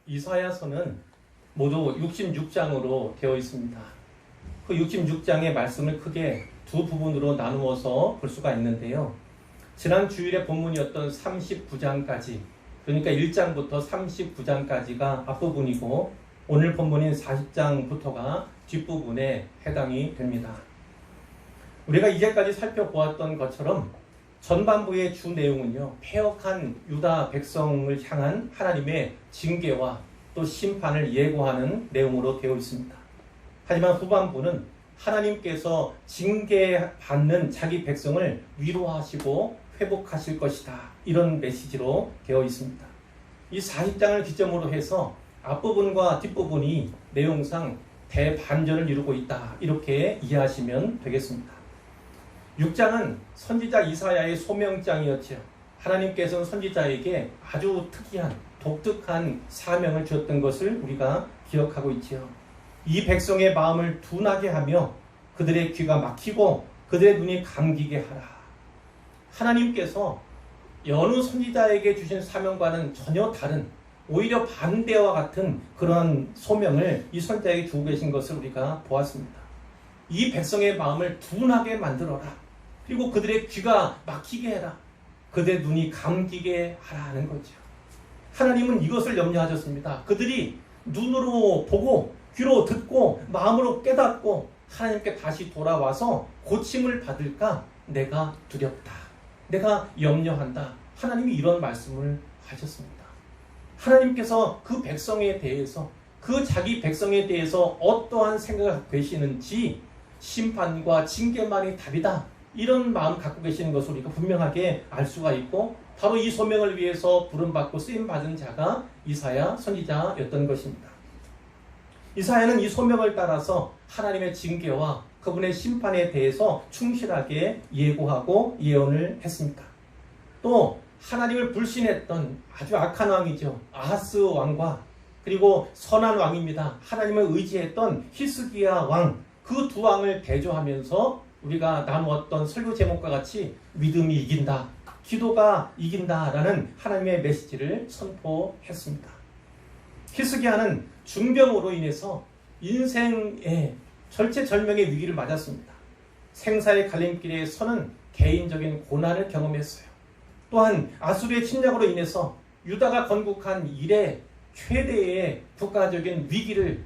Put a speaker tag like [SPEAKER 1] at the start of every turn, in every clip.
[SPEAKER 1] 이사야서는 모두 66장으로 되어 있습니다. 그 66장의 말씀을 크게 두 부분으로 나누어서 볼 수가 있는데요. 지난 주일의 본문이었던 39장까지, 그러니까 1장부터 39장까지가 앞부분이고 오늘 본문인 40장부터가 뒷부분에 해당이 됩니다. 우리가 이제까지 살펴보았던 것처럼 전반부의 주 내용은요, 패역한 유다 백성을 향한 하나님의 징계와 또 심판을 예고하는 내용으로 되어 있습니다. 하지만 후반부는 하나님께서 징계받는 자기 백성을 위로하시고 회복하실 것이다, 이런 메시지로 되어 있습니다. 이 40장을 기점으로 해서 앞부분과 뒷부분이 내용상 대반전을 이루고 있다, 이렇게 이해하시면 되겠습니다. 6장은 선지자 이사야의 소명장이었죠. 하나님께서는 선지자에게 아주 특이한 독특한 사명을 주었던 것을 우리가 기억하고 있지요. 이 백성의 마음을 둔하게 하며 그들의 귀가 막히고 그들의 눈이 감기게 하라. 하나님께서 여느 선지자에게 주신 사명과는 전혀 다른, 오히려 반대와 같은 그런 소명을 이 선지자에게 주고 계신 것을 우리가 보았습니다. 이 백성의 마음을 둔하게 만들어라. 그리고 그들의 귀가 막히게 해라. 그들의 눈이 감기게 하라는 거죠. 하나님은 이것을 염려하셨습니다. 그들이 눈으로 보고 귀로 듣고 마음으로 깨닫고 하나님께 다시 돌아와서 고침을 받을까 내가 두렵다, 내가 염려한다. 하나님이 이런 말씀을 하셨습니다. 하나님께서 그 백성에 대해서, 그 자기 백성에 대해서 어떠한 생각을 갖고 계시는지, 심판과 징계만이 답이다, 이런 마음 갖고 계시는 것을 우리가 분명하게 알 수가 있고, 바로 이 소명을 위해서 부름받고 쓰임받은 자가 이사야 선지자였던 것입니다. 이사야는 이 소명을 따라서 하나님의 징계와 그분의 심판에 대해서 충실하게 예고하고 예언을 했습니다. 또 하나님을 불신했던 아주 악한 왕이죠. 아하스 왕과 그리고 선한 왕입니다. 하나님을 의지했던 히스기야 왕, 그 두 왕을 대조하면서 우리가 나누었던 설교 제목과 같이 믿음이 이긴다, 기도가 이긴다라는 하나님의 메시지를 선포했습니다. 히스기야는 중병으로 인해서 인생의 절체절명의 위기를 맞았습니다. 생사의 갈림길에 서는 개인적인 고난을 경험했어요. 또한 아수르의 침략으로 인해서 유다가 건국한 이래 최대의 국가적인 위기를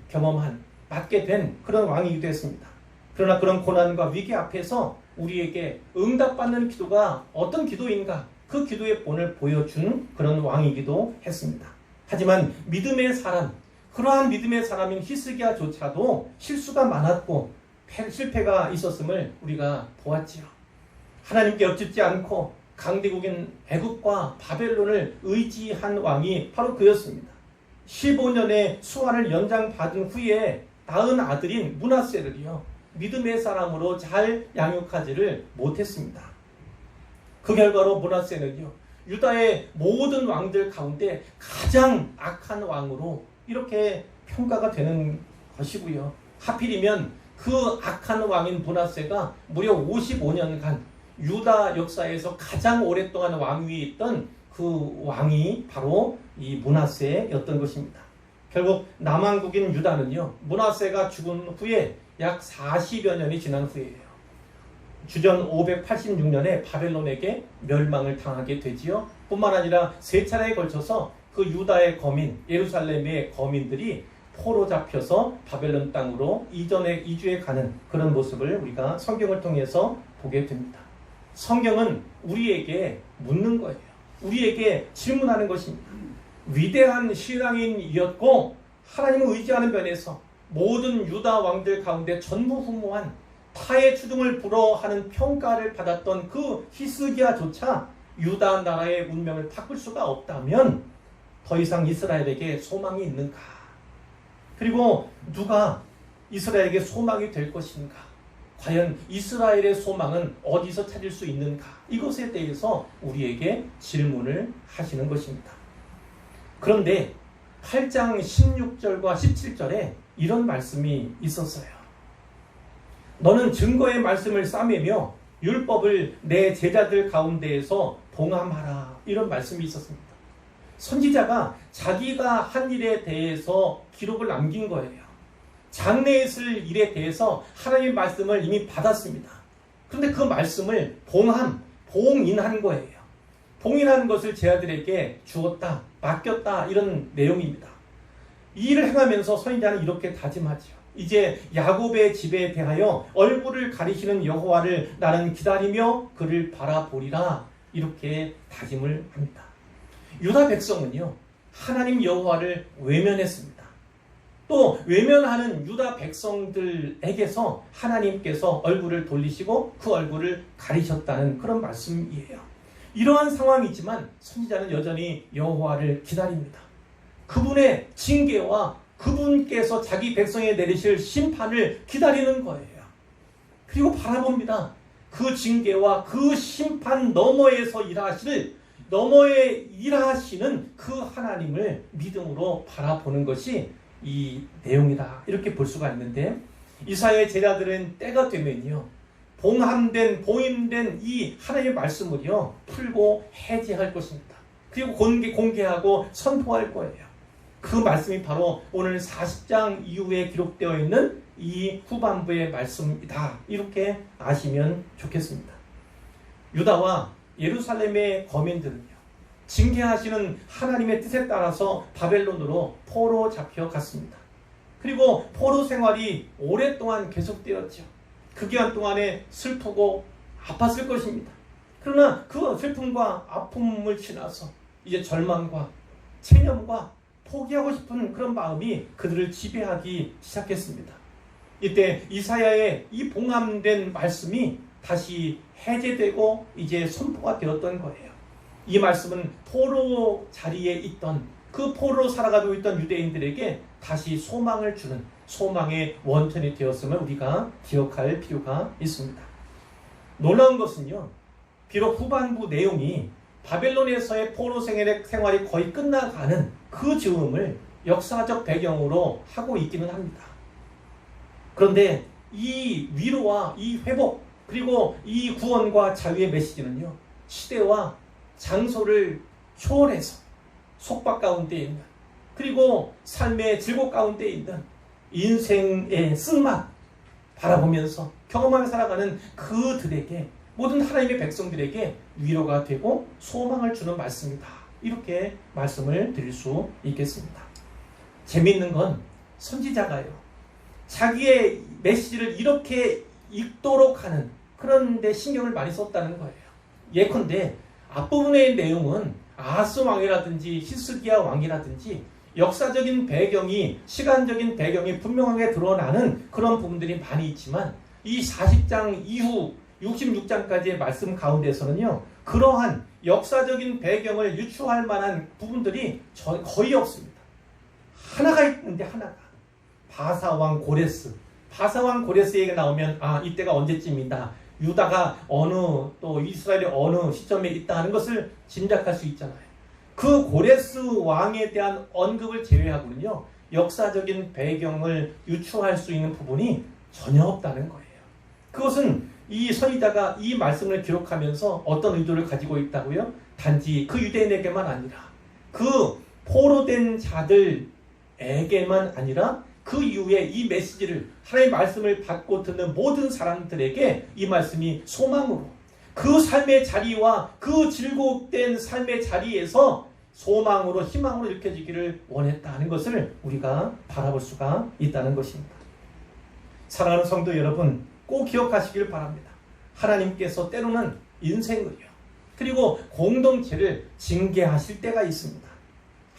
[SPEAKER 1] 맞게 된 그런 왕이기도 했습니다. 그러나 그런 고난과 위기 앞에서 우리에게 응답받는 기도가 어떤 기도인가, 그 기도의 본을 보여준 그런 왕이기도 했습니다. 하지만 믿음의 사람, 그러한 믿음의 사람인 히스기야조차도 실수가 많았고 실패가 있었음을 우리가 보았지요. 하나님께 엎짓지 않고 강대국인 애굽과 바벨론을 의지한 왕이 바로 그였습니다. 15년의 수완을 연장받은 후에 낳은 아들인 므낫세를요, 믿음의 사람으로 잘 양육하지를 못했습니다. 그 결과로 므낫세는요, 유다의 모든 왕들 가운데 가장 악한 왕으로 이렇게 평가가 되는 것이고요. 하필이면 그 악한 왕인 므낫세가 무려 55년간 유다 역사에서 가장 오랫동안 왕위에 있던 그 왕이 바로 이 므낫세였던 것입니다. 결국 남왕국인 유다는요, 므낫세가 죽은 후에 약 40여 년이 지난 후에요, 주전 586년에 바벨론에게 멸망을 당하게 되지요. 뿐만 아니라 세 차례에 걸쳐서 그 유다의 거민, 예루살렘의 거민들이 포로 잡혀서 바벨론 땅으로 이주해 가는 그런 모습을 우리가 성경을 통해서 보게 됩니다. 성경은 우리에게 묻는 거예요. 우리에게 질문하는 것입니다. 위대한 신앙인이었고 하나님을 의지하는 면에서 모든 유다 왕들 가운데 전무후무한 타의 추종을 불허하는 평가를 받았던 그 히스기야조차 유다 나라의 운명을 바꿀 수가 없다면 더 이상 이스라엘에게 소망이 있는가? 그리고 누가 이스라엘에게 소망이 될 것인가? 과연 이스라엘의 소망은 어디서 찾을 수 있는가? 이것에 대해서 우리에게 질문을 하시는 것입니다. 그런데 8장 16절과 17절에 이런 말씀이 있었어요. 너는 증거의 말씀을 싸매며 율법을 내 제자들 가운데에서 봉함하라, 이런 말씀이 있었습니다. 선지자가 자기가 한 일에 대해서 기록을 남긴 거예요. 장래에 있을 일에 대해서 하나님의 말씀을 이미 받았습니다. 그런데 그 말씀을 봉인한 거예요. 봉인한 것을 제 아들에게 주었다, 맡겼다, 이런 내용입니다. 이 일을 행하면서 선지자는 이렇게 다짐하죠. 이제 야곱의 집에 대하여 얼굴을 가리시는 여호와를 나는 기다리며 그를 바라보리라, 이렇게 다짐을 합니다. 유다 백성은요, 하나님 여호와를 외면했습니다. 또 외면하는 유다 백성들에게서 하나님께서 얼굴을 돌리시고 그 얼굴을 가리셨다는 그런 말씀이에요. 이러한 상황이지만 선지자는 여전히 여호와를 기다립니다. 그분의 징계와 그분께서 자기 백성에 내리실 심판을 기다리는 거예요. 그리고 바라봅니다. 그 징계와 그 심판 너머에서 일하시는 그 하나님을 믿음으로 바라보는 것이 이 내용이다, 이렇게 볼 수가 있는데, 이사야의 제자들은 때가 되면요, 봉인된 이 하나님의 말씀을요 풀고 해제할 것입니다. 그리고 공개하고 선포할 거예요. 그 말씀이 바로 오늘 40장 이후에 기록되어 있는 이 후반부의 말씀이다, 이렇게 아시면 좋겠습니다. 유다와 예루살렘의 거민들은요, 징계하시는 하나님의 뜻에 따라서 바벨론으로 포로 잡혀갔습니다. 그리고 포로 생활이 오랫동안 계속되었죠. 그 기간 동안에 슬프고 아팠을 것입니다. 그러나 그 슬픔과 아픔을 지나서 이제 절망과 체념과 포기하고 싶은 그런 마음이 그들을 지배하기 시작했습니다. 이때 이사야의 이 봉함된 말씀이 다시 해제되고 이제 선포가 되었던 거예요. 이 말씀은 포로 자리에 있던, 그 포로로 살아가고 있던 유대인들에게 다시 소망을 주는 소망의 원천이 되었음을 우리가 기억할 필요가 있습니다. 놀라운 것은요, 비록 후반부 내용이 바벨론에서의 포로 생활이 거의 끝나가는 그 즈음을 역사적 배경으로 하고 있기는 합니다. 그런데 이 위로와 이 회복, 그리고 이 구원과 자유의 메시지는요, 시대와 장소를 초월해서 속박 가운데 있는, 그리고 삶의 즐거움 가운데 있는 인생의 쓴맛 바라보면서 경험하며 살아가는 그들에게, 모든 하나님의 백성들에게 위로가 되고 소망을 주는 말씀이다, 이렇게 말씀을 드릴 수 있겠습니다. 재미있는 건 선지자가요, 자기의 메시지를 이렇게 읽도록 하는 그런 데 신경을 많이 썼다는 거예요. 예컨대 앞부분의 내용은 아하스 왕이라든지 히스기야 왕이라든지 역사적인 배경이, 시간적인 배경이 분명하게 드러나는 그런 부분들이 많이 있지만, 이 40장 이후 66장까지의 말씀 가운데서는요, 그러한 역사적인 배경을 유추할 만한 부분들이 거의 없습니다. 하나가 있는데, 하나가 바사왕 고레스. 바사왕 고레스 얘기가 나오면 이때가 언제쯤이다, 유다가 또 이스라엘이 어느 시점에 있다 하는 것을 짐작할 수 있잖아요. 그 고레스 왕에 대한 언급을 제외하고는요, 역사적인 배경을 유추할 수 있는 부분이 전혀 없다는 거예요. 그것은 이 선지자가 이 말씀을 기록하면서 어떤 의도를 가지고 있다고요? 단지 그 유대인에게만 아니라, 그 포로된 자들에게만 아니라, 그 이후에 이 메시지를, 하나님의 말씀을 받고 듣는 모든 사람들에게 이 말씀이 소망으로, 그 삶의 자리와 그 즐겁된 삶의 자리에서 소망으로, 희망으로 일으켜지기를 원했다는 것을 우리가 바라볼 수가 있다는 것입니다. 사랑하는 성도 여러분, 꼭 기억하시길 바랍니다. 하나님께서 때로는 인생을요, 그리고 공동체를 징계하실 때가 있습니다.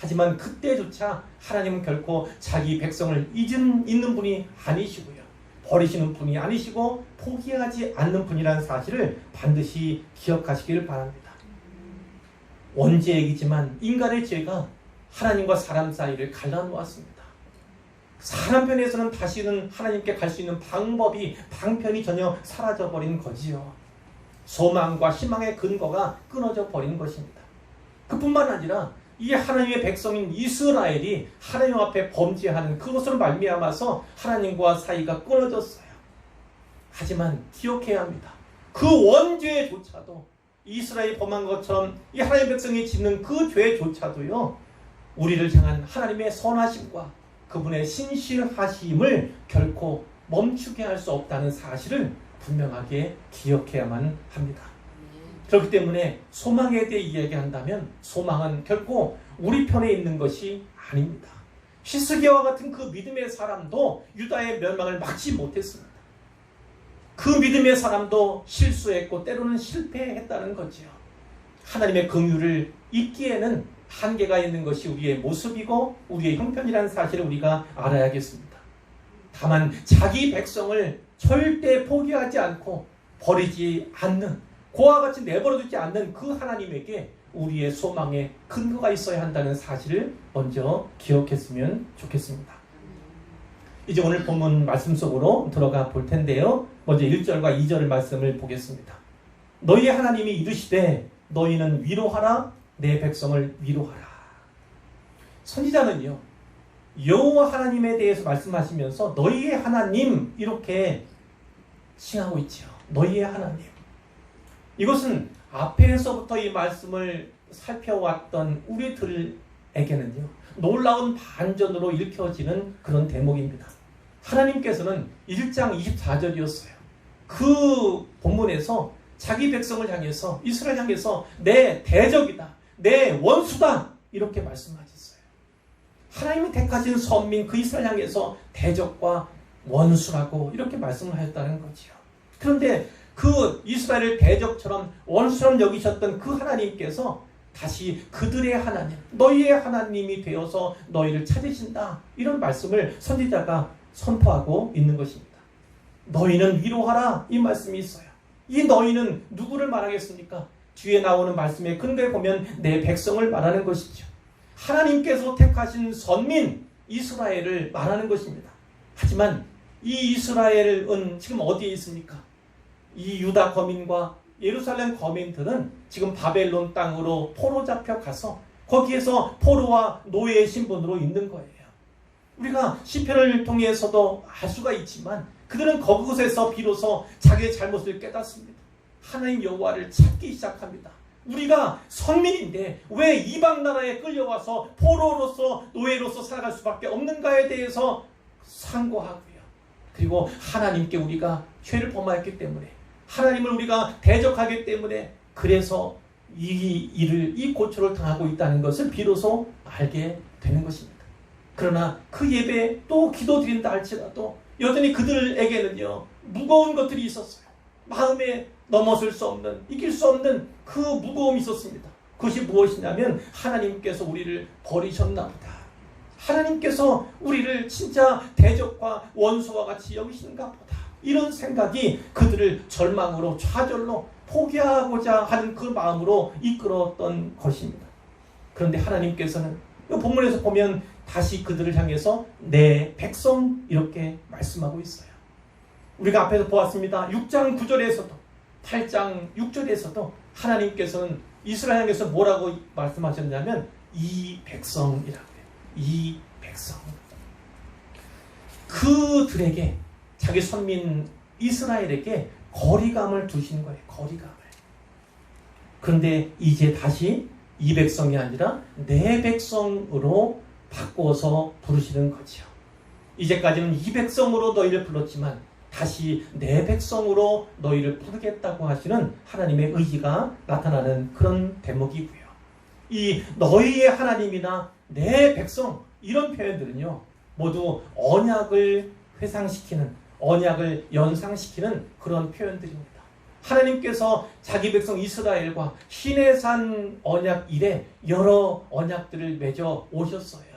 [SPEAKER 1] 하지만 그때조차 하나님은 결코 자기 백성을 잊는 분이 아니시고요, 버리시는 분이 아니시고 포기하지 않는 분이라는 사실을 반드시 기억하시길 바랍니다. 원죄이지만 인간의 죄가 하나님과 사람 사이를 갈라놓았습니다. 사람 편에서는 다시는 하나님께 갈 수 있는 방편이 전혀 사라져버린 거지요. 소망과 희망의 근거가 끊어져 버린 것입니다. 그뿐만 아니라 이 하나님의 백성인 이스라엘이 하나님 앞에 범죄하는 그것으로 말미암아서 하나님과 사이가 끊어졌어요. 하지만 기억해야 합니다. 그 원죄조차도 이스라엘이 범한 것처럼 이 하나님의 백성이 짓는 그 죄조차도요, 우리를 향한 하나님의 선하심과 그분의 신실하심을 결코 멈추게 할 수 없다는 사실을 분명하게 기억해야만 합니다. 그렇기 때문에 소망에 대해 이야기한다면 소망은 결코 우리 편에 있는 것이 아닙니다. 히스기야와 같은 그 믿음의 사람도 유다의 멸망을 막지 못했습니다. 그 믿음의 사람도 실수했고 때로는 실패했다는 거지요. 하나님의 긍휼을 잊기에는 한계가 있는 것이 우리의 모습이고 우리의 형편이라는 사실을 우리가 알아야겠습니다. 다만 자기 백성을 절대 포기하지 않고 버리지 않는, 그와 같이 내버려두지 않는 그 하나님에게 우리의 소망에 근거가 있어야 한다는 사실을 먼저 기억했으면 좋겠습니다. 이제 오늘 본문 말씀 속으로 들어가 볼 텐데요. 먼저 1절과 2절 말씀을 보겠습니다. 너희의 하나님이 이르시되 너희는 위로하라, 내 백성을 위로하라. 선지자는요, 여호와 하나님에 대해서 말씀하시면서 너희의 하나님 이렇게 칭하고 있죠. 너희의 하나님. 이것은 앞에서부터 이 말씀을 살펴왔던 우리들에게는요, 놀라운 반전으로 읽혀지는 그런 대목입니다. 하나님께서는 1장 24절이었어요. 그 본문에서 자기 백성을 향해서, 이스라엘 향해서 내 대적이다, 내 원수다 이렇게 말씀하셨어요. 하나님이 택하신 선민 그 이스라엘 향해서 대적과 원수라고 이렇게 말씀을 하셨다는 거지요. 그런데 그 이스라엘을 대적처럼 원수처럼 여기셨던 그 하나님께서 다시 그들의 하나님, 너희의 하나님이 되어서 너희를 찾으신다, 이런 말씀을 선지자가 선포하고 있는 것입니다. 너희는 위로하라, 이 말씀이 있어요. 이 너희는 누구를 말하겠습니까? 뒤에 나오는 말씀의 근거에 보면 내 백성을 말하는 것이죠. 하나님께서 택하신 선민 이스라엘을 말하는 것입니다. 하지만 이 이스라엘은 지금 어디에 있습니까? 이 유다 거민과 예루살렘 거민들은 지금 바벨론 땅으로 포로 잡혀가서 거기에서 포로와 노예의 신분으로 있는 거예요. 우리가 시편을 통해서도 알 수가 있지만 그들은 그곳에서 비로소 자기의 잘못을 깨닫습니다. 하나님 여호와를 찾기 시작합니다. 우리가 선민인데 왜 이방 나라에 끌려와서 포로로서 노예로서 살아갈 수밖에 없는가에 대해서 상고하고요. 그리고 하나님께 우리가 죄를 범하였기 때문에, 하나님을 우리가 대적하기 때문에, 그래서 이 고초를 당하고 있다는 것을 비로소 알게 되는 것입니다. 그러나 그 예배에 또 기도드린다 할지라도 여전히 그들에게는요, 무거운 것들이 있었어요. 마음에 넘어설 수 없는, 이길 수 없는 그 무거움이 있었습니다. 그것이 무엇이냐면 하나님께서 우리를 버리셨나 보다, 하나님께서 우리를 진짜 대적과 원수와 같이 여기시는가 보다, 이런 생각이 그들을 절망으로, 좌절로 포기하고자 하는 그 마음으로 이끌었던 것입니다. 그런데 하나님께서는 이 본문에서 보면 다시 그들을 향해서 내 백성 이렇게 말씀하고 있어요. 우리가 앞에서 보았습니다. 6장 9절에서도 8장 6절에서도 하나님께서는 이스라엘 향해서 뭐라고 말씀하셨냐면 이 백성이라고 해요. 이 백성. 그들에게, 자기 선민 이스라엘에게 거리감을 두시는 거예요. 거리감을. 그런데 이제 다시 이 백성이 아니라 내 백성으로 바꿔서 부르시는 거죠. 이제까지는 이 백성으로 너희를 불렀지만 다시 내 백성으로 너희를 부르겠다고 하시는 하나님의 의지가 나타나는 그런 대목이고요. 이 너희의 하나님이나 내 백성, 이런 표현들은요, 모두 언약을 회상시키는, 언약을 연상시키는 그런 표현들입니다. 하나님께서 자기 백성 이스라엘과 시내산 언약 이래 여러 언약들을 맺어 오셨어요.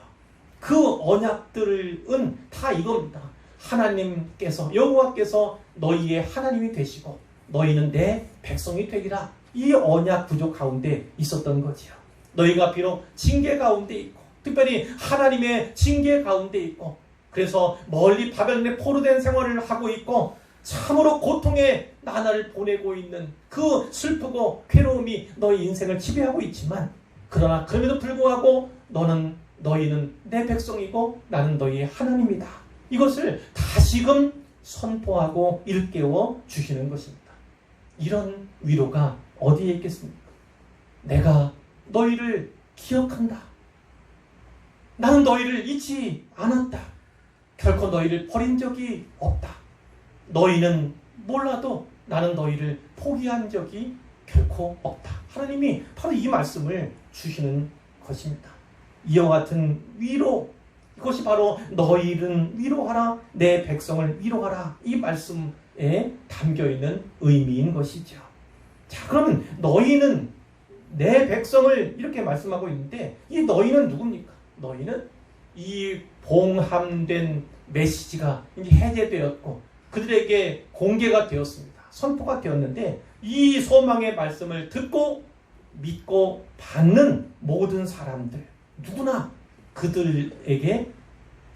[SPEAKER 1] 그 언약들은 다 이겁니다. 하나님께서, 여호와께서 너희의 하나님이 되시고 너희는 내 백성이 되리라, 이 언약 구조 가운데 있었던 거지요. 너희가 비록 징계 가운데 있고, 특별히 하나님의 징계 가운데 있고, 그래서 멀리 바벨론에 포로된 생활을 하고 있고 참으로 고통의 나날을 보내고 있는 그 슬프고 괴로움이 너희 인생을 지배하고 있지만, 그러나 그럼에도 불구하고 너희는 내 백성이고 나는 너희의 하나님이다, 이것을 다시금 선포하고 일깨워 주시는 것입니다. 이런 위로가 어디에 있겠습니까? 내가 너희를 기억한다. 나는 너희를 잊지 않았다. 결코 너희를 버린 적이 없다. 너희는 몰라도 나는 너희를 포기한 적이 결코 없다. 하나님이 바로 이 말씀을 주시는 것입니다. 이와 같은 위로, 이것이 바로 너희는 위로하라, 내 백성을 위로하라, 이 말씀에 담겨있는 의미인 것이죠. 자, 그러면 너희는 내 백성을 이렇게 말씀하고 있는데, 이 너희는 누굽니까? 너희는 이 봉함된 메시지가 이제 해제되었고 그들에게 공개가 되었습니다. 선포가 되었는데, 이 소망의 말씀을 듣고 믿고 받는 모든 사람들, 누구나 그들에게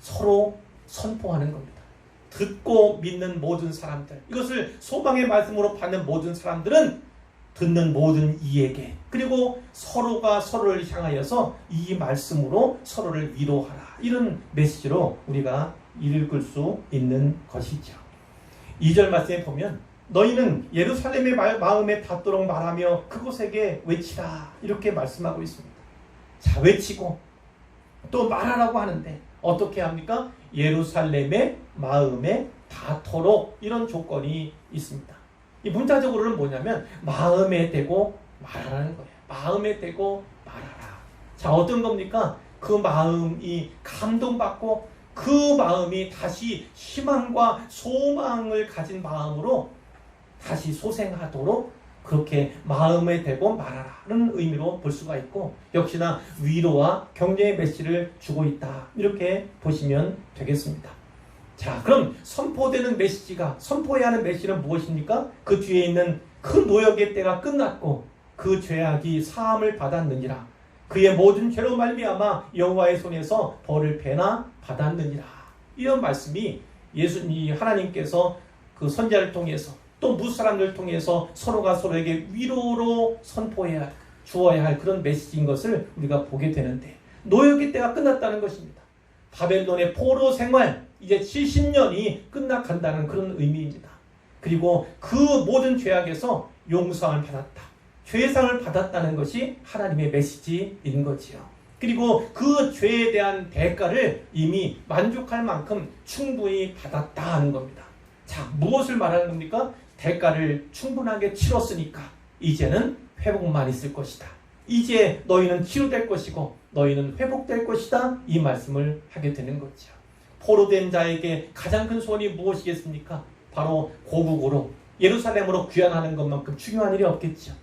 [SPEAKER 1] 서로 선포하는 겁니다. 듣고 믿는 모든 사람들, 이것을 소망의 말씀으로 받는 모든 사람들은 듣는 모든 이에게, 그리고 서로가 서로를 향하여서 이 말씀으로 서로를 위로하라, 이런 메시지로 우리가 읽을 수 있는 것이죠. 2절 말씀에 보면 너희는 예루살렘의 마음에 닿도록 말하며 그곳에게 외치라, 이렇게 말씀하고 있습니다. 자, 외치고 또 말하라고 하는데 어떻게 합니까? 예루살렘의 마음에 닿도록, 이런 조건이 있습니다. 이 문자적으로는 뭐냐면 마음에 대고 말하라는 거예요. 마음에 대고 말하라. 자, 어떤 겁니까? 그 마음이 감동받고 그 마음이 다시 희망과 소망을 가진 마음으로 다시 소생하도록 그렇게 마음에 대고 말하라는 의미로 볼 수가 있고, 역시나 위로와 격려의 메시지를 주고 있다, 이렇게 보시면 되겠습니다. 자, 그럼 선포되는 메시지가, 선포해야 하는 메시지는 무엇입니까? 그 뒤에 있는 그 노역의 때가 끝났고 그 죄악이 사함을 받았느니라. 그의 모든 죄로 말미암아 여호와의 손에서 벌을 배나 받았느니라. 이런 말씀이 예수님, 하나님께서 그 선지자를 통해서 또 무사람들을 통해서 서로가 서로에게 위로로 선포해야, 주어야 할 그런 메시지인 것을 우리가 보게 되는데, 노역의 때가 끝났다는 것입니다. 바벨론의 포로 생활, 이제 70년이 끝나간다는 그런 의미입니다. 그리고 그 모든 죄악에서 용서를 받았다, 죄상을 받았다는 것이 하나님의 메시지인 거지요. 그리고 그 죄에 대한 대가를 이미 만족할 만큼 충분히 받았다 하는 겁니다. 자, 무엇을 말하는 겁니까? 대가를 충분하게 치렀으니까 이제는 회복만 있을 것이다. 이제 너희는 치유될 것이고 너희는 회복될 것이다, 이 말씀을 하게 되는 거죠. 포로된 자에게 가장 큰 소원이 무엇이겠습니까? 바로 고국으로, 예루살렘으로 귀환하는 것만큼 중요한 일이 없겠죠.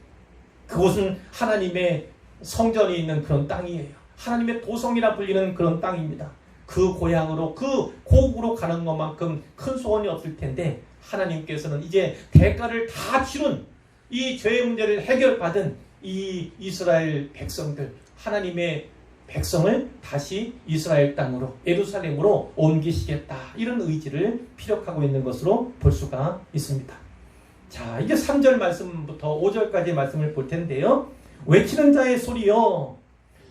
[SPEAKER 1] 그곳은 하나님의 성전이 있는 그런 땅이에요. 하나님의 도성이라 불리는 그런 땅입니다. 그 고향으로, 그 고국으로 가는 것만큼 큰 소원이 없을 텐데, 하나님께서는 이제 대가를 다 치른, 이 죄의 문제를 해결받은 이 이스라엘 백성들, 하나님의 백성을 다시 이스라엘 땅으로, 예루살렘으로 옮기시겠다, 이런 의지를 피력하고 있는 것으로 볼 수가 있습니다. 자, 이제 3절 말씀부터 5절까지 말씀을 볼 텐데요. 외치는 자의 소리요.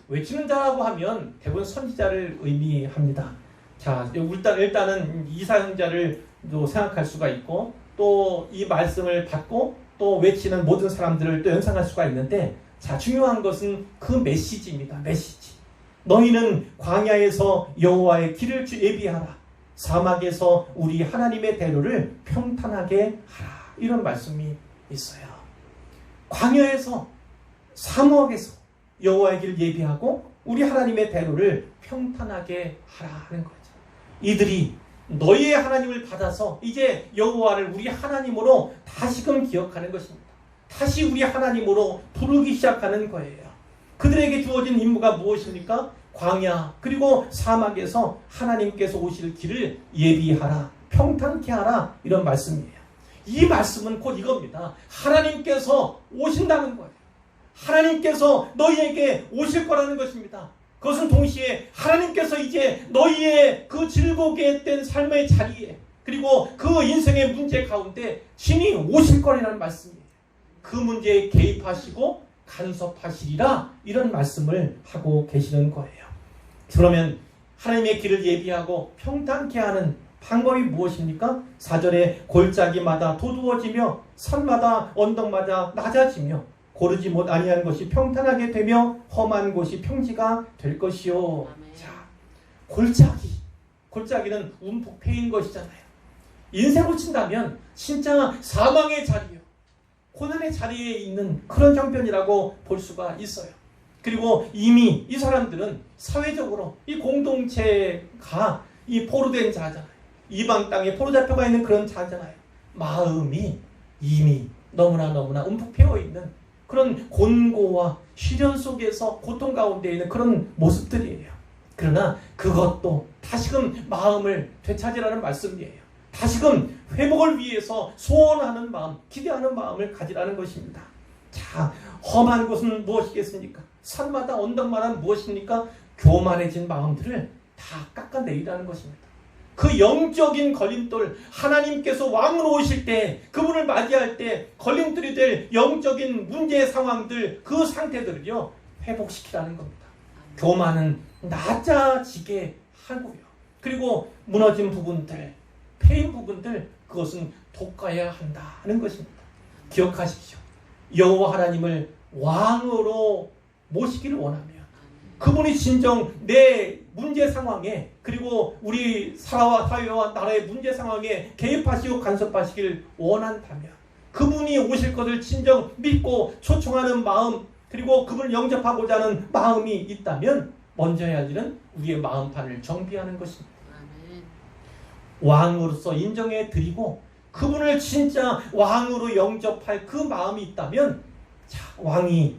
[SPEAKER 1] 외치는 자라고 하면 대부분 선지자를 의미합니다. 자, 일단은 이사야를 생각할 수가 있고, 또 이 말씀을 받고 또 외치는 모든 사람들을 또 연상할 수가 있는데, 자, 중요한 것은 그 메시지입니다. 메시지. 너희는 광야에서 여호와의 길을 예비하라. 사막에서 우리 하나님의 대로를 평탄하게 하라. 이런 말씀이 있어요. 광야에서, 사막에서 여호와의 길을 예비하고 우리 하나님의 대로를 평탄하게 하라는 거죠. 이들이 너희의 하나님을 받아서 이제 여호와를 우리 하나님으로 다시금 기억하는 것입니다. 다시 우리 하나님으로 부르기 시작하는 거예요. 그들에게 주어진 임무가 무엇입니까? 광야 그리고 사막에서 하나님께서 오실 길을 예비하라, 평탄케 하라, 이런 말씀이에요. 이 말씀은 곧 이겁니다. 하나님께서 오신다는 거예요. 하나님께서 너희에게 오실 거라는 것입니다. 그것은 동시에 하나님께서 이제 너희의 그 즐겁게 된 삶의 자리에, 그리고 그 인생의 문제 가운데 신이 오실 거라는 말씀이에요. 그 문제에 개입하시고 간섭하시리라, 이런 말씀을 하고 계시는 거예요. 그러면 하나님의 길을 예비하고 평탄케 하는 방법이 무엇입니까? 4절에 골짜기마다 도두어지며 산마다 언덕마다 낮아지며 고르지 못 아니한 것이 평탄하게 되며 험한 곳이 평지가 될 것이요. 자, 골짜기는 움푹 패인 것이잖아요. 인생으로 친다면 진짜 사망의 자리요, 고난의 자리에 있는 그런 형편이라고 볼 수가 있어요. 그리고 이미 이 사람들은 사회적으로 이 공동체가 이 포로된 자잖아요. 이방 땅에 포로 잡혀가 있는 그런 자잖아요. 마음이 이미 너무나 움푹 패어 있는 그런 곤고와 시련 속에서 고통 가운데 있는 그런 모습들이에요. 그러나 그것도 다시금 마음을 되찾으라는 말씀이에요. 다시금 회복을 위해서 소원하는 마음, 기대하는 마음을 가지라는 것입니다. 자, 험한 곳은 무엇이겠습니까? 산마다 언덕마다 무엇입니까? 교만해진 마음들을 다 깎아내리라는 것입니다. 그 영적인 걸림돌, 하나님께서 왕으로 오실 때, 그분을 맞이할 때 걸림돌이 될 영적인 문제 상황들, 그 상태들을요, 회복시키라는 겁니다. 교만은 낮아지게 하고요. 그리고 무너진 부분들, 패인 부분들, 그것은 돋가야 한다는 것입니다. 기억하십시오. 여호와 하나님을 왕으로 모시기를 원하면 그분이 진정 내 문제 상황에, 그리고 우리 사회와 나라의 문제 상황에 개입하시고 간섭하시길 원한다면, 그분이 오실 것을 진정 믿고 초청하는 마음, 그리고 그분을 영접하고자 하는 마음이 있다면 먼저 해야 할 일은 우리의 마음판을 정비하는 것입니다. 왕으로서 인정해 드리고 그분을 진짜 왕으로 영접할 그 마음이 있다면, 자, 왕이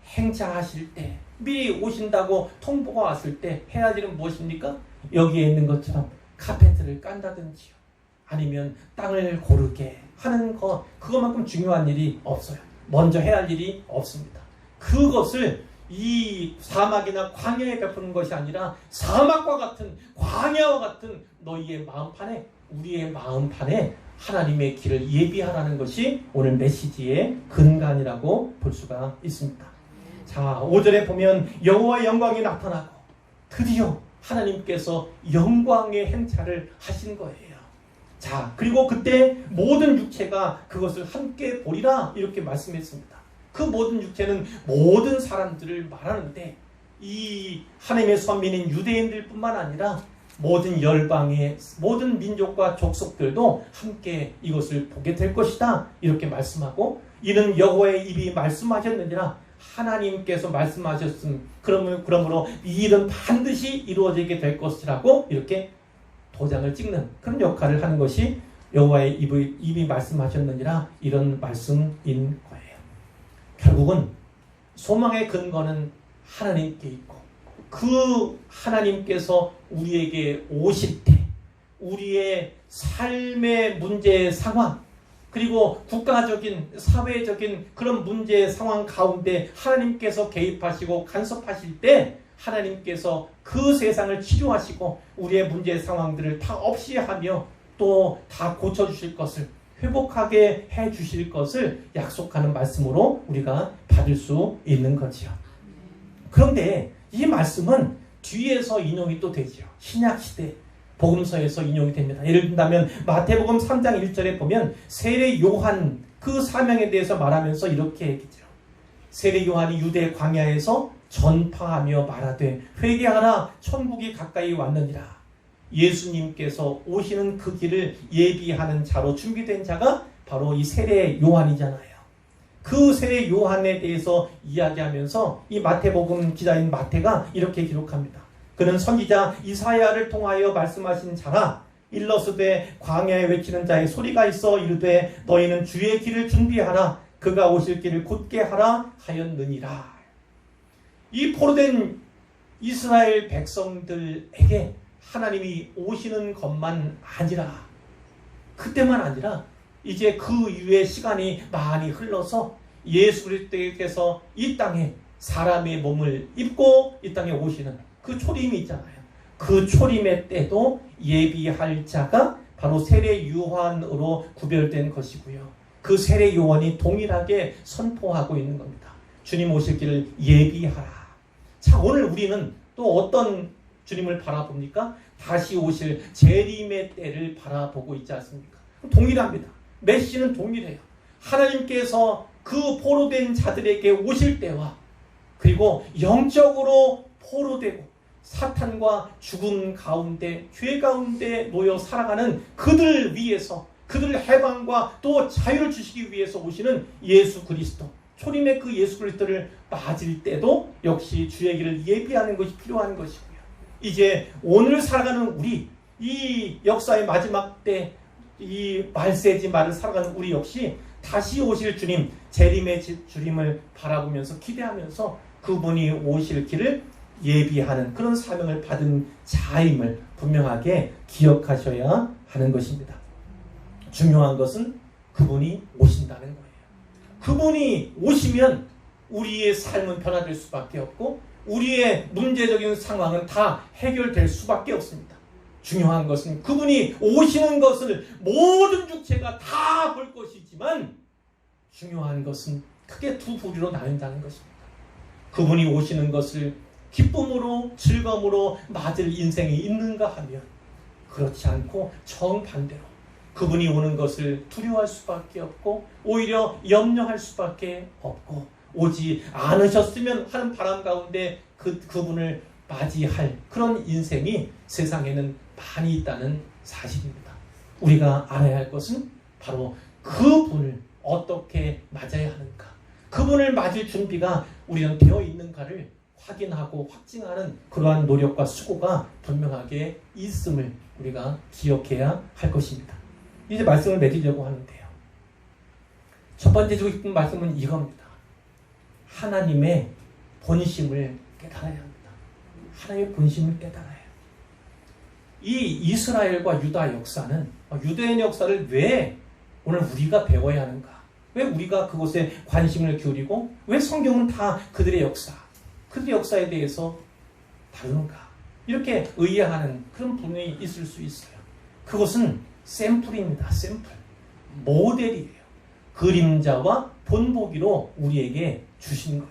[SPEAKER 1] 행차하실 때, 미리 오신다고 통보가 왔을 때 해야 할 일은 무엇입니까? 여기에 있는 것처럼 카페트를 깐다든지요, 아니면 땅을 고르게 하는 것, 그것만큼 중요한 일이 없어요. 먼저 해야 할 일이 없습니다. 그것을 이 사막이나 광야에 베푸는 것이 아니라 사막과 같은, 광야와 같은 너희의 마음판에, 우리의 마음판에 하나님의 길을 예비하라는 것이 오늘 메시지의 근간이라고 볼 수가 있습니다. 자, 5절에 보면 여호와의 영광이 나타나고 드디어 하나님께서 영광의 행차를 하신 거예요. 자, 그리고 그때 모든 육체가 그것을 함께 보리라 이렇게 말씀했습니다. 그 모든 육체는 모든 사람들을 말하는데, 이 하나님의 선민인 유대인들 뿐만 아니라 모든 열방의 모든 민족과 족속들도 함께 이것을 보게 될 것이다 이렇게 말씀하고, 이는 여호와의 입이 말씀하셨느니라, 하나님께서 말씀하셨음, 그러므로 이 일은 반드시 이루어지게 될 것이라고 이렇게 도장을 찍는 그런 역할을 하는 것이 여호와의 입이 말씀하셨느니라, 이런 말씀인 거예요. 결국은 소망의 근거는 하나님께 있고, 그 하나님께서 우리에게 오실 때 우리의 삶의 문제 상황, 그리고 국가적인 사회적인 그런 문제 상황 가운데 하나님께서 개입하시고 간섭하실 때 하나님께서 그 세상을 치료하시고 우리의 문제 상황들을 다 없이 하며 또 다 고쳐주실 것을, 회복하게 해주실 것을 약속하는 말씀으로 우리가 받을 수 있는 거지요. 그런데 이 말씀은 뒤에서 인용이 또 되죠. 신약시대 복음서에서 인용이 됩니다. 예를 든다면 마태복음 3장 1절에 보면 세례 요한 그 사명에 대해서 말하면서 이렇게 얘기죠. 세례 요한이 유대 광야에서 전파하며 말하되 회개하라, 천국이 가까이 왔느니라. 예수님께서 오시는 그 길을 예비하는 자로 준비된 자가 바로 이 세례 요한이잖아요. 그 세례 요한에 대해서 이야기하면서 이 마태복음 기자인 마태가 이렇게 기록합니다. 그는 선지자 이사야를 통하여 말씀하신 자라. 일러스되 광야에 외치는 자의 소리가 있어 이르되 너희는 주의 길을 준비하라, 그가 오실 길을 곧게 하라 하였느니라. 이 포로된 이스라엘 백성들에게 하나님이 오시는 것만 아니라, 그때만 아니라 이제 그 이후에 시간이 많이 흘러서 예수 그리스도께서 이 땅에 사람의 몸을 입고 이 땅에 오시는 그 초림이 있잖아요. 그 초림의 때도 예비할 자가 바로 세례 요한으로 구별된 것이고요. 그 세례 요한이 동일하게 선포하고 있는 겁니다. 주님 오실 길을 예비하라. 자, 오늘 우리는 또 어떤 주님을 바라봅니까? 다시 오실 재림의 때를 바라보고 있지 않습니까? 동일합니다. 메시는 동일해요. 하나님께서 그 포로된 자들에게 오실 때와 그리고 영적으로 포로되고 사탄과 죽음 가운데 죄 가운데 놓여 살아가는 그들 위해서 그들 해방과 또 자유를 주시기 위해서 오시는 예수 그리스도 초림의 그 예수 그리스도를 맞을 때도 역시 주의 길을 예비하는 것이 필요한 것이고요. 이제 오늘 살아가는 우리 이 역사의 마지막 때 이 말세지 말을 살아가는 우리 역시 다시 오실 주님 재림의 주님을 바라보면서 기대하면서 그분이 오실 길을 예비하는 그런 사명을 받은 자임을 분명하게 기억하셔야 하는 것입니다. 중요한 것은 그분이 오신다는 거예요. 그분이 오시면 우리의 삶은 변화될 수밖에 없고 우리의 문제적인 상황은 다 해결될 수밖에 없습니다. 중요한 것은 그분이 오시는 것을 모든 육체가 다 볼 것이지만 중요한 것은 크게 두 부류로 나뉜다는 것입니다. 그분이 오시는 것을 기쁨으로 즐거움으로 맞을 인생이 있는가 하면 그렇지 않고 정반대로 그분이 오는 것을 두려워할 수밖에 없고 오히려 염려할 수밖에 없고 오지 않으셨으면 하는 바람 가운데 그분을 맞이할 그런 인생이 세상에는 많이 있다는 사실입니다. 우리가 알아야 할 것은 바로 그분을 어떻게 맞아야 하는가, 그분을 맞을 준비가 우리는 되어 있는가를 확인하고 확증하는 그러한 노력과 수고가 분명하게 있음을 우리가 기억해야 할 것입니다. 이제 말씀을 맺으려고 하는데요. 첫 번째 주고 싶은 말씀은 이겁니다. 하나님의 본심을 깨달아야 합니다. 하나님의 본심을 깨달아야 해요. 이 이스라엘과 유다 역사는 유대인 역사를 왜 오늘 우리가 배워야 하는가? 왜 우리가 그곳에 관심을 기울이고 왜 성경은 다 그들의 역사에 대해서 다루는가? 이렇게 의아하는 그런 부분이 있을 수 있어요. 그것은 샘플입니다. 샘플. 모델이에요. 그림자와 본보기로 우리에게 주신 거예요.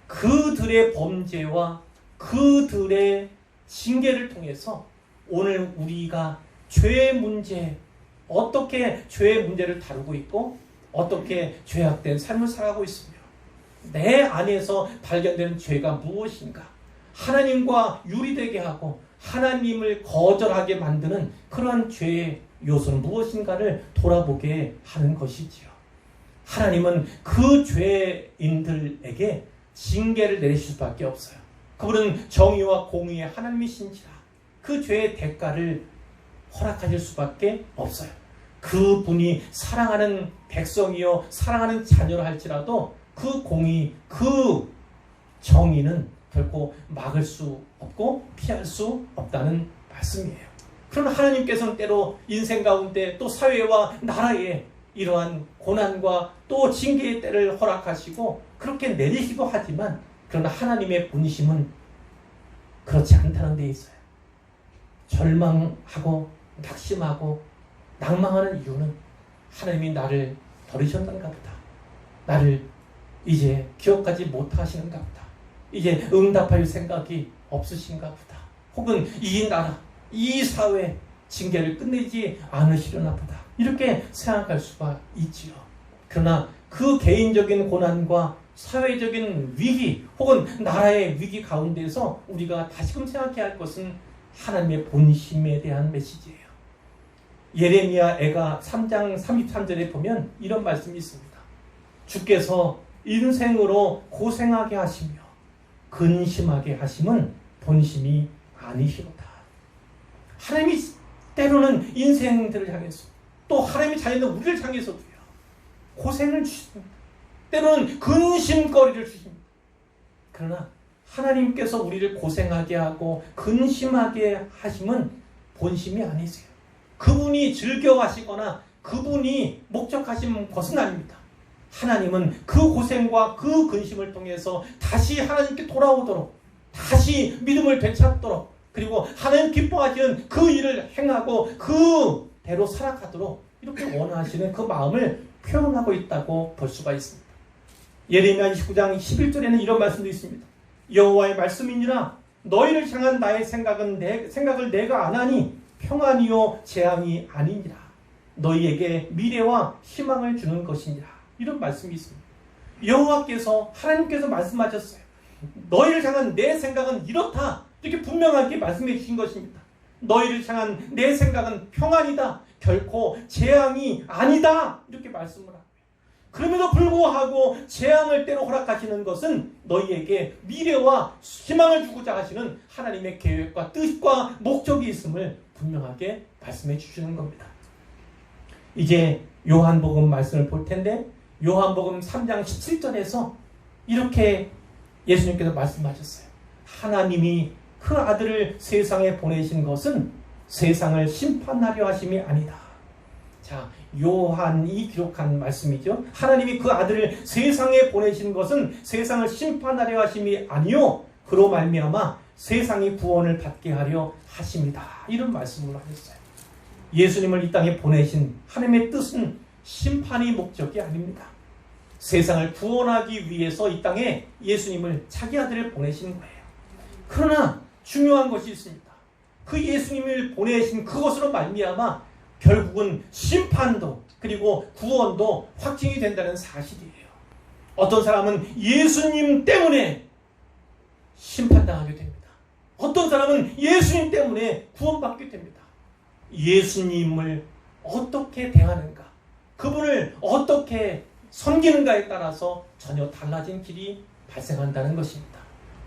[SPEAKER 1] 그들의 범죄와 그들의 징계를 통해서 오늘 우리가 죄의 문제, 어떻게 죄의 문제를 다루고 있고 어떻게 죄악된 삶을 살아가고 있으며 내 안에서 발견되는 죄가 무엇인가, 하나님과 유리되게 하고 하나님을 거절하게 만드는 그러한 죄의 요소는 무엇인가를 돌아보게 하는 것이지요. 하나님은 그 죄인들에게 징계를 내리실 수밖에 없어요. 그분은 정의와 공의의 하나님이신지라 그 죄의 대가를 허락하실 수밖에 없어요. 그분이 사랑하는 백성이요 사랑하는 자녀라 할지라도 그 공의, 그 정의는 결코 막을 수 없고 피할 수 없다는 말씀이에요. 그러나 하나님께서는 때로 인생 가운데 또 사회와 나라에 이러한 고난과 또 징계의 때를 허락하시고 그렇게 내리시고 하지만 그러나 하나님의 본심은 그렇지 않다는 데 있어요. 절망하고 낙심하고 낭망하는 이유는 하나님이 나를 버리셨는가 보다. 나를 이제 기억하지 못하시는가 보다. 이제 응답할 생각이 없으신가 보다. 혹은 이 나라, 이 사회 징계를 끝내지 않으시려나 보다. 이렇게 생각할 수가 있지요. 그러나 그 개인적인 고난과 사회적인 위기 혹은 나라의 위기 가운데서 우리가 다시금 생각해야 할 것은 하나님의 본심에 대한 메시지예요. 예레미야 애가 3장 33절에 보면 이런 말씀이 있습니다. 주께서 인생으로 고생하게 하시며 근심하게 하심은 본심이 아니시로다. 하나님이 때로는 인생들을 향해서 또 하나님이 자녀는 우리를 향해서도요 고생을 주십니다. 때로는 근심거리를 주십니다. 그러나 하나님께서 우리를 고생하게 하고 근심하게 하심은 본심이 아니세요. 그분이 즐겨하시거나 그분이 목적하신 것은 아닙니다. 하나님은 그 고생과 그 근심을 통해서 다시 하나님께 돌아오도록 다시 믿음을 되찾도록 그리고 하나님 기뻐하시는 그 일을 행하고 그대로 살아가도록 이렇게 원하시는 그 마음을 표현하고 있다고 볼 수가 있습니다. 예레미야 29장 11절에는 이런 말씀도 있습니다. 여호와의 말씀이니라 너희를 향한 나의 생각을 내가 아나니 평안이요 재앙이 아니니라. 너희에게 미래와 희망을 주는 것이니라. 이런 말씀이 있습니다. 여호와께서 하나님께서 말씀하셨어요. 너희를 향한 내 생각은 이렇다. 이렇게 분명하게 말씀해 주신 것입니다. 너희를 향한 내 생각은 평안이다. 결코 재앙이 아니다. 이렇게 말씀을 합니다. 그럼에도 불구하고 재앙을 때로 허락하시는 것은 너희에게 미래와 희망을 주고자 하시는 하나님의 계획과 뜻과 목적이 있음을 분명하게 말씀해 주시는 겁니다. 이제 요한복음 말씀을 볼 텐데 요한복음 3장 17절에서 이렇게 예수님께서 말씀하셨어요. 하나님이 그 아들을 세상에 보내신 것은 세상을 심판하려 하심이 아니다. 자, 요한이 기록한 말씀이죠. 하나님이 그 아들을 세상에 보내신 것은 세상을 심판하려 하심이 아니요 그로 말미암아 세상이 구원을 받게 하려 하심이다. 이런 말씀을 하셨어요. 예수님을 이 땅에 보내신 하나님의 뜻은 심판이 목적이 아닙니다. 세상을 구원하기 위해서 이 땅에 예수님을 자기 아들을 보내신 거예요. 그러나 중요한 것이 있습니다. 그 예수님을 보내신 그것으로 말미암아 결국은 심판도 그리고 구원도 확증이 된다는 사실이에요. 어떤 사람은 예수님 때문에 심판당하게 됩니다. 어떤 사람은 예수님 때문에 구원받게 됩니다. 예수님을 어떻게 대하는가, 그분을 어떻게 섬기는가에 따라서 전혀 달라진 길이 발생한다는 것입니다.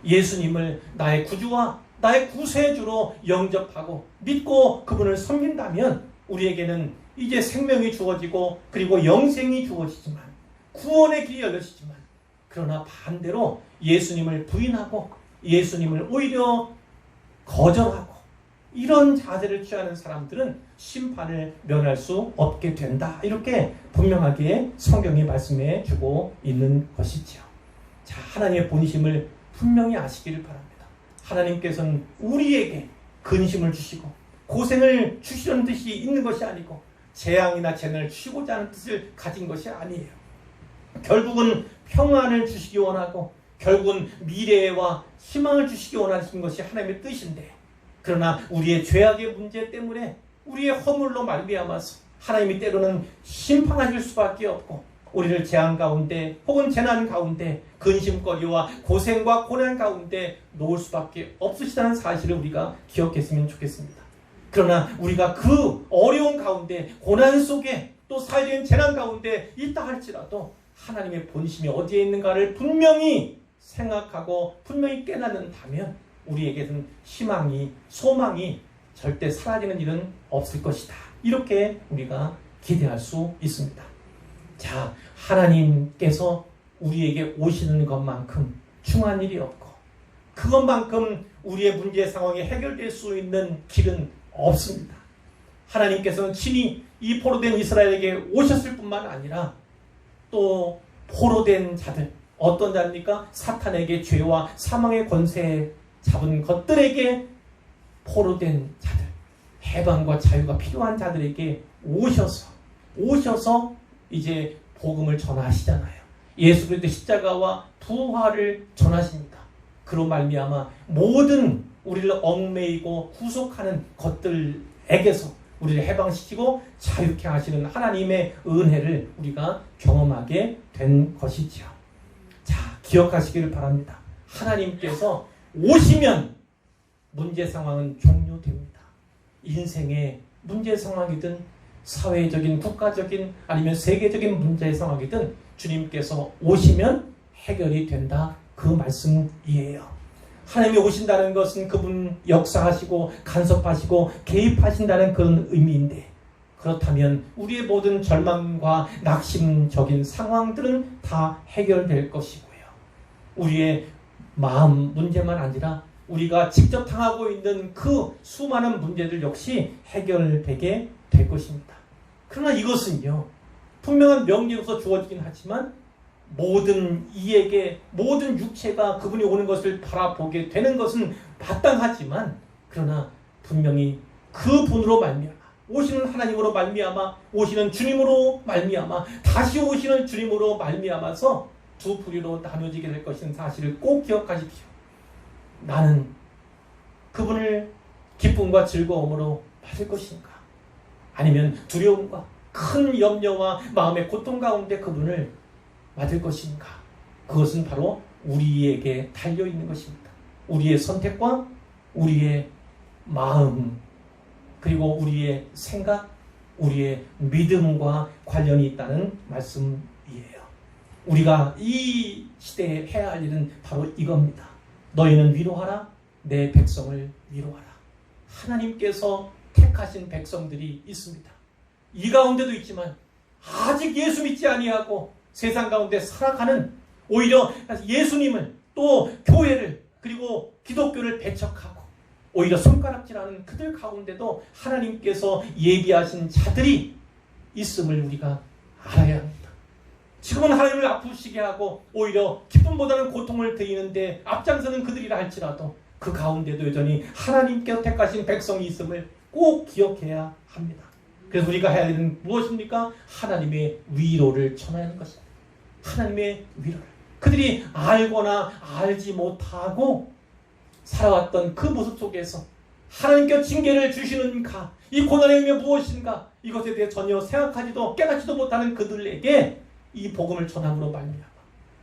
[SPEAKER 1] 예수님을 나의 구주와 나의 구세주로 영접하고 믿고 그분을 섬긴다면 우리에게는 이제 생명이 주어지고 그리고 영생이 주어지지만 구원의 길이 열려지지만 그러나 반대로 예수님을 부인하고 예수님을 오히려 거절하고 이런 자세를 취하는 사람들은 심판을 면할 수 없게 된다. 이렇게 분명하게 성경이 말씀해 주고 있는 것이지요. 자, 하나님의 본심을 분명히 아시기를 바랍니다. 하나님께서는 우리에게 근심을 주시고 고생을 주시려는 뜻이 있는 것이 아니고 재앙이나 재난을 주시고자 하는 뜻을 가진 것이 아니에요. 결국은 평안을 주시기 원하고 결국은 미래와 희망을 주시기 원하시는 것이 하나님의 뜻인데 그러나 우리의 죄악의 문제 때문에 우리의 허물로 말미암아서 하나님이 때로는 심판하실 수밖에 없고 우리를 재앙 가운데 혹은 재난 가운데 근심거리와 고생과 고난 가운데 놓을 수밖에 없으시다는 사실을 우리가 기억했으면 좋겠습니다. 그러나 우리가 그 어려운 가운데 고난 속에 또 사회적인 재난 가운데 있다 할지라도 하나님의 본심이 어디에 있는가를 분명히 생각하고 분명히 깨닫는다면 우리에게는 희망이 소망이 절대 사라지는 일은 없을 것이다. 이렇게 우리가 기대할 수 있습니다. 자, 하나님께서 우리에게 오시는 것만큼 중요한 일이 없고 그것만큼 우리의 문제 상황이 해결될 수 있는 길은 없습니다. 하나님께서는 친히 이 포로된 이스라엘에게 오셨을 뿐만 아니라 또 포로된 자들 어떤 자입니까? 사탄에게 죄와 사망의 권세 잡은 것들에게 포로된 자들 해방과 자유가 필요한 자들에게 오셔서 이제 복음을 전하시잖아요. 예수 그리스도 십자가와 부활을 전하십니다. 그로 말미암아 모든 우리를 얽매이고 구속하는 것들에게서 우리를 해방시키고 자유케 하시는 하나님의 은혜를 우리가 경험하게 된 것이지요. 자, 기억하시기를 바랍니다. 하나님께서 오시면 문제 상황은 종료됩니다. 인생의 문제 상황이든 사회적인 국가적인 아니면 세계적인 문제 상황이든 주님께서 오시면 해결이 된다. 그 말씀이에요. 하나님이 오신다는 것은 그분 역사하시고 간섭하시고 개입하신다는 그런 의미인데 그렇다면 우리의 모든 절망과 낙심적인 상황들은 다 해결될 것이고요. 우리의 마음 문제만 아니라 우리가 직접 당하고 있는 그 수많은 문제들 역시 해결되게 될 것입니다. 그러나 이것은요, 분명한 명령으로서 주어지긴 하지만 모든 이에게 모든 육체가 그분이 오는 것을 바라보게 되는 것은 마땅하지만 그러나 분명히 그분으로 말미암아 오시는 하나님으로 말미암아 오시는 주님으로 말미암아 다시 오시는 주님으로 말미암아서 두 부류로 나눠지게 될 것인 사실을 꼭 기억하십시오. 나는 그분을 기쁨과 즐거움으로 받을 것인가? 아니면 두려움과 큰 염려와 마음의 고통 가운데 그분을 맞을 것인가? 그것은 바로 우리에게 달려있는 것입니다. 우리의 선택과 우리의 마음, 그리고 우리의 생각, 우리의 믿음과 관련이 있다는 말씀이에요. 우리가 이 시대에 해야 할 일은 바로 이겁니다. 너희는 위로하라, 내 백성을 위로하라. 하나님께서 택하신 백성들이 있습니다. 이 가운데도 있지만 아직 예수 믿지 아니하고 세상 가운데 살아가는, 오히려 예수님을 또 교회를 그리고 기독교를 배척하고 오히려 손가락질하는 그들 가운데도 하나님께서 예비하신 자들이 있음을 우리가 알아야 합니다. 지금은 하나님을 아프시게 하고 오히려 기쁨보다는 고통을 드리는데 앞장서는 그들이라 할지라도 그 가운데도 여전히 하나님께서 택하신 백성이 있음을 꼭 기억해야 합니다. 그래서 우리가 해야 하는 일은 무엇입니까? 하나님의 위로를 전하는 것입니다. 하나님의 위로를. 그들이 알거나 알지 못하고 살아왔던 그 모습 속에서 하나님께서 징계를 주시는가, 이 고난의 의미가 무엇인가, 이것에 대해 전혀 생각하지도 깨닫지도 못하는 그들에게 이 복음을 전함으로 말미암아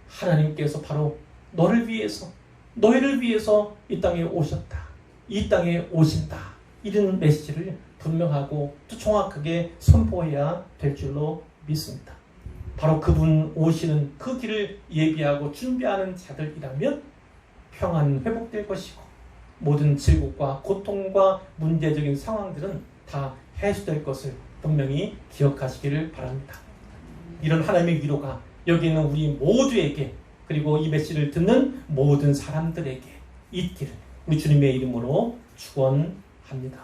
[SPEAKER 1] 하나님께서 바로 너를 위해서, 너희를 위해서 이 땅에 오셨다, 이 땅에 오신다, 이런 메시지를 분명하고 또 정확하게 선포해야 될 줄로 믿습니다. 바로 그분 오시는 그 길을 예비하고 준비하는 자들이라면 평안 회복될 것이고 모든 질곡과 고통과 문제적인 상황들은 다 해소될 것을 분명히 기억하시기를 바랍니다. 이런 하나님의 위로가 여기 있는 우리 모두에게, 그리고 이 메시지를 듣는 모든 사람들에게 있기를 우리 주님의 이름으로 축원합니다.